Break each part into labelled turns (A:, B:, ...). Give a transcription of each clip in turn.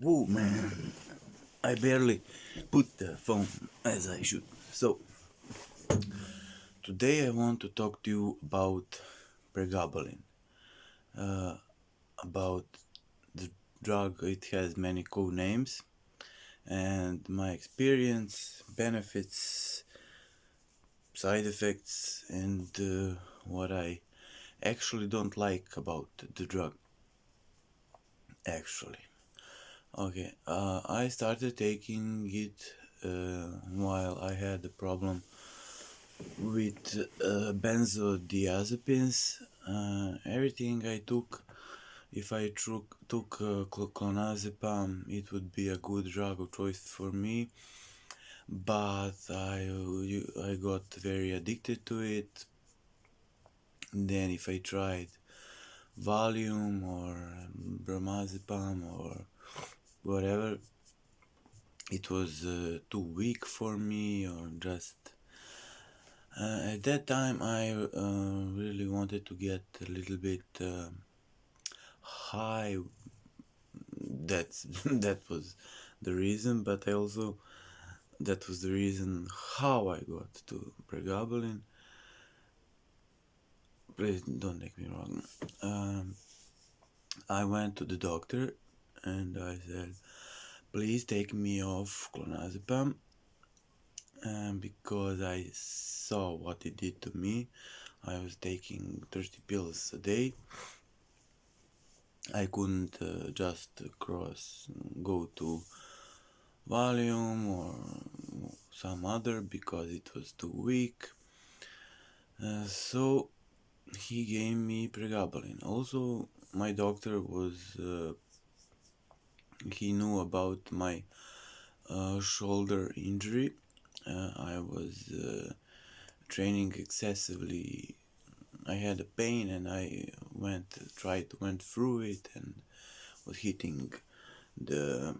A: Whoa, man. I barely put the phone as I should. So, today I want to talk to you about Pregabalin. Uh, about the drug, it has many cool names, and my experience, benefits, side effects, and what I actually don't like about the drug. Actually. Okay, I started taking it while I had a problem with benzodiazepines. Everything I took, if I took clonazepam, it would be a good drug of choice for me. But I got very addicted to it. Then if I tried Valium or bromazepam or whatever, it was too weak for me, or just at that time I really wanted to get a little bit high. That's that was the reason, but I also that was the reason how I got to Pregabalin. Please don't take me wrong. I went to the doctor and I said, please take me off clonazepam, because I saw what it did to me. I was taking 30 pills a day. I couldn't just go to Valium or some other because it was too weak. So he gave me Pregabalin. Also, my doctor he knew about my shoulder injury. I was training excessively. I had a pain and I went through it and was hitting the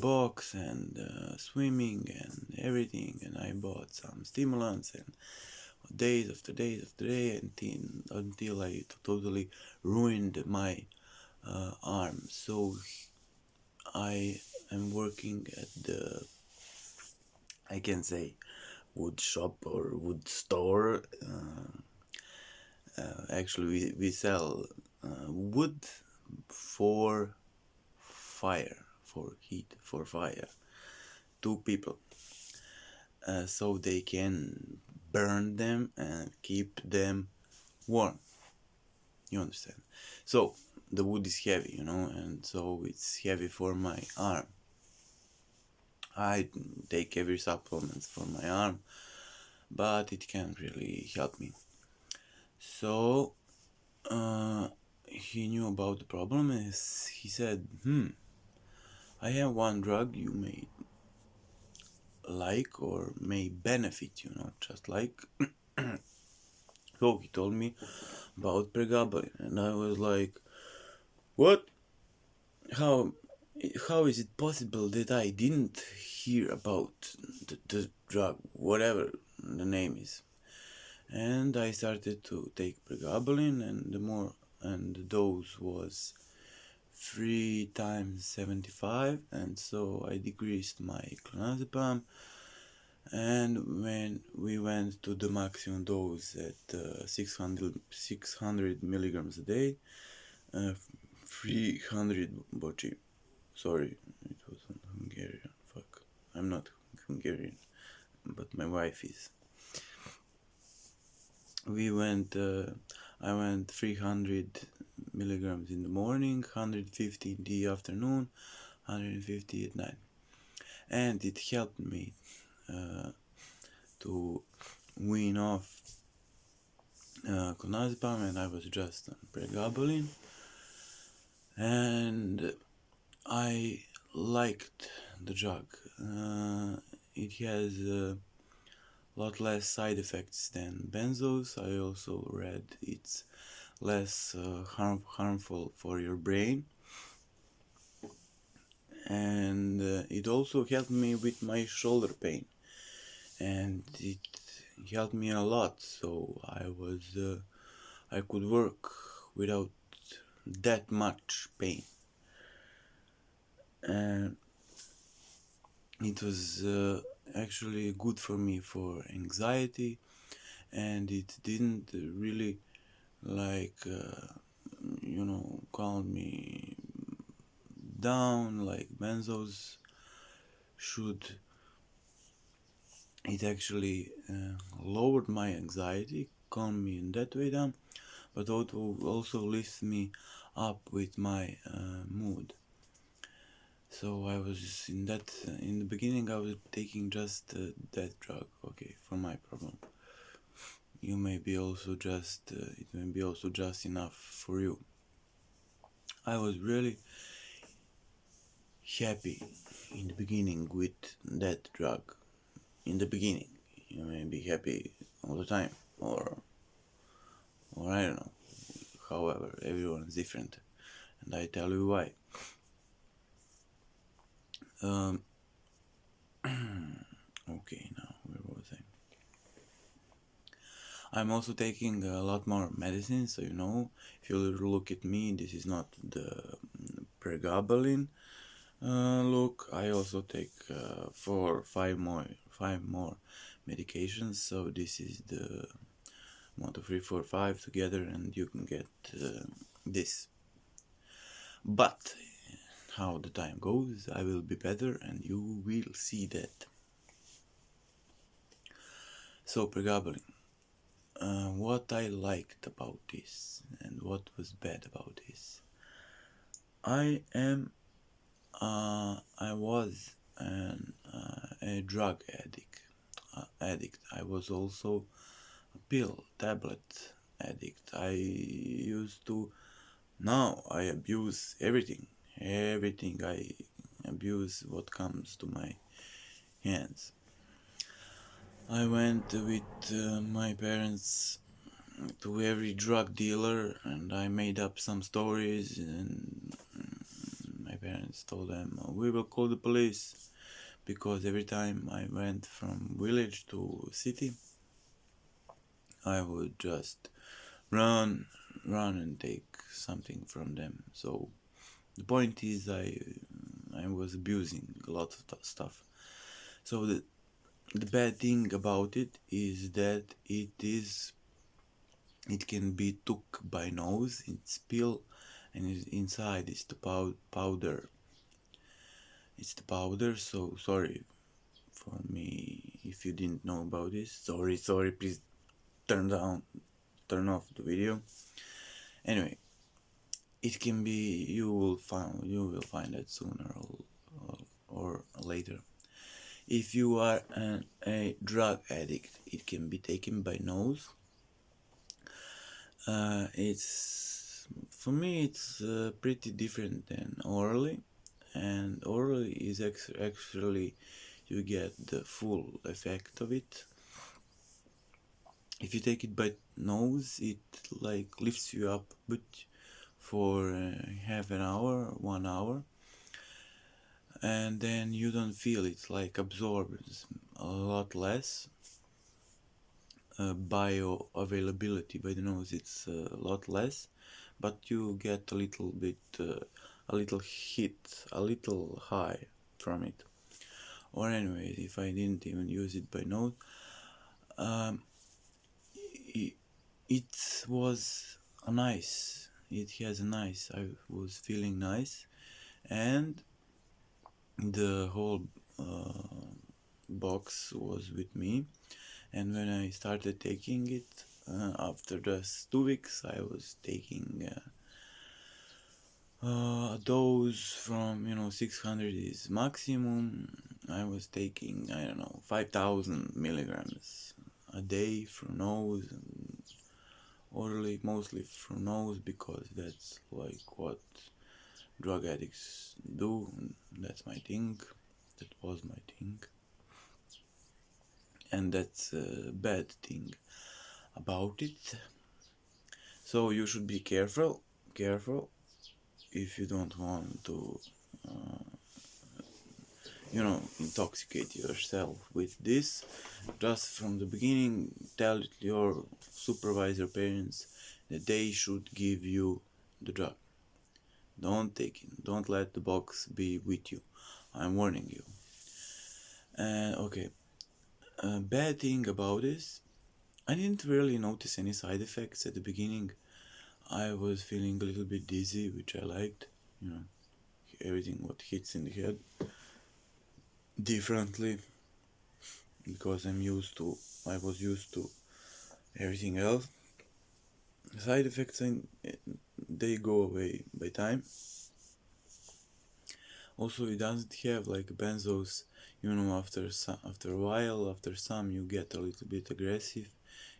A: box and swimming and everything, and I bought some stimulants and days after days after day until I totally ruined my arm. So I am working at the, I can say, wood shop or wood store. Actually, we sell wood for fire, for heat, for fire. Two people, so they can burn them and keep them warm. You understand? So the wood is heavy, and so it's heavy for my arm. I take every supplements for my arm, but it can't really help me. So he knew about the problem, and he said, I have one drug you may like or may benefit you, not just like. So he told me about Pregabalin, and I was like, what? How how is it possible that I didn't hear about the drug, whatever the name is? And I started to take Pregabalin, and the dose was 3 times 75, and so I decreased my clonazepam. And when we went to the maximum dose at 600 milligrams a day, 300 bochi. Sorry, it was in Hungarian. Fuck, I'm not Hungarian, but my wife is. We went. I went 300 milligrams in the morning, 150 in the afternoon, 150 at night, and it helped me to wean off clonazepam, and I was just on Pregabalin, and I liked the drug. It has a lot less side effects than benzos. I also read it's less harmful for your brain, and it also helped me with my shoulder pain, and it helped me a lot. So I could work without that much pain. and it was actually good for me for anxiety, and it didn't really calm me down like benzos should. It actually lowered my anxiety, calmed me in that way down, but also lifts me up with my mood. So I was in the beginning I was taking just that drug, okay, for my problem. You may be also just, it may be also just enough for you. I was really happy in the beginning with that drug. In the beginning, you may be happy all the time, or I don't know. However, everyone's different, and I tell you why. Um, okay, now where was I? I'm also taking a lot more medicine, so if you look at me, this is not the Pregabalin look. I also take 5 more medications, so this is the 1, 2, 3, 4, 5 together, and you can get this. But how the time goes, I will be better, and you will see that. So Pregabalin. What I liked about this and what was bad about this. I was a drug addict. I was also a tablet addict. I used to, now I abuse everything. Everything I abuse what comes to my hands. I went with my parents to every drug dealer, and I made up some stories, and my parents told them we will call the police, because every time I went from village to city I would just run and take something from them. So the point is I was abusing a lot of stuff. So the bad thing about it is that it can be took by nose, it's pill, and inside is the powder. It's the powder, so sorry for me if you didn't know about this. Sorry, please turn off the video. Anyway, it can be, you will find that sooner or later. If you are a drug addict, it can be taken by nose. It's, for me, it's pretty different than orally, and orally is actually you get the full effect of it. If you take it by nose, it like lifts you up but for half an hour, 1 hour, and then you don't feel it, like absorbs a lot less. Bioavailability by the nose, it's a lot less, but you get a little bit, a little hit, a little high from it. Or anyway, if I didn't even use it by nose, it was a nice. It has a nice. I was feeling nice, and the whole box was with me. And when I started taking it, after just 2 weeks, I was taking a dose from 600 is maximum. I was taking, I don't know, 5,000 milligrams a day for nose, and orally mostly for nose, because that's like what drug addicts do. That's my thing. That was my thing. And that's a bad thing about it. So you should be careful if you don't want to intoxicate yourself with this. Just from the beginning, tell your supervisor parents that they should give you the drug. Don't take it. Don't let the box be with you. I'm warning you. And okay, bad thing about this, I didn't really notice any side effects at the beginning. I was feeling a little bit dizzy, which I liked. You know, everything what hits in the head differently because I was used to everything else. Side effects, they go away by time. Also, it doesn't have like benzos. You know, after a while, after some, you get a little bit aggressive.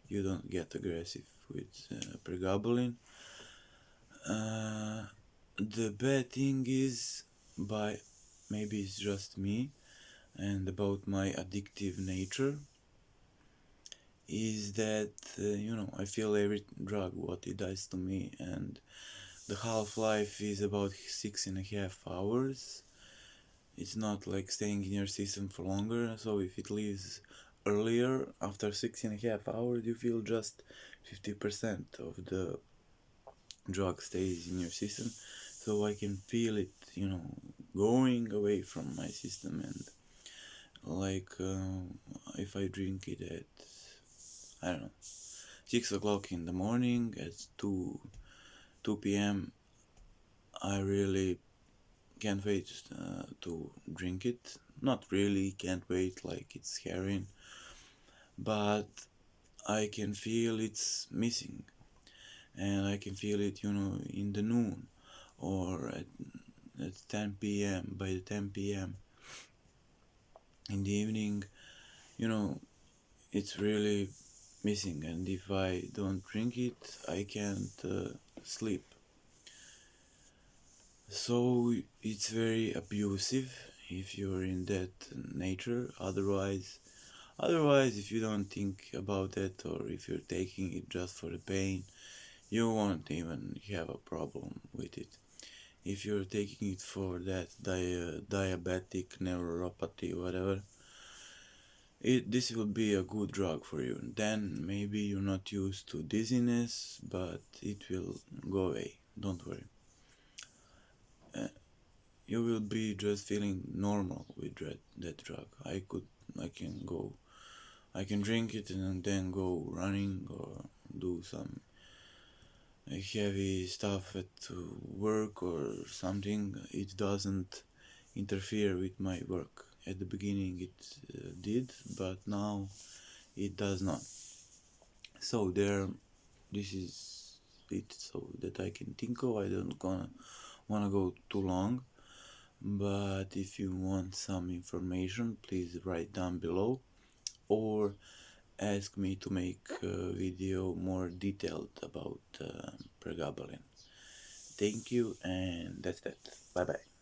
A: You don't get aggressive with pregabalin. Uh, the bad thing is, by maybe it's just me, and about my addictive nature, is that I feel every drug what it does to me, and the half-life is about 6.5 hours. It's not like staying in your system for longer, so if it leaves earlier, after 6.5 hours, you feel just 50% of the drug stays in your system. So I can feel it, going away from my system, and like if I drink it at, I don't know, 6 o'clock in the morning, at 2 p.m., I really can't wait to drink it. Not really can't wait, like it's heroin, but I can feel it's missing, and I can feel it, in the noon, or at 10 p.m. By the 10 p.m. in the evening, it's really missing, and if I don't drink it, I can't sleep. So it's very abusive if you're in that nature. Otherwise, if you don't think about it, or if you're taking it just for the pain, you won't even have a problem with it. If you're taking it for that diabetic neuropathy, whatever, this will be a good drug for you. Then maybe you're not used to dizziness, but it will go away. Don't worry. You will be just feeling normal with that drug. I can drink it and then go running or do some heavy stuff at work or something. It doesn't interfere with my work. At the beginning it did, but now it does not. So this is it, so that I can think of. I don't wanna go too long, but if you want some information, please write down below, or ask me to make a video more detailed about pregabalin. Thank you, and that's that. Bye bye.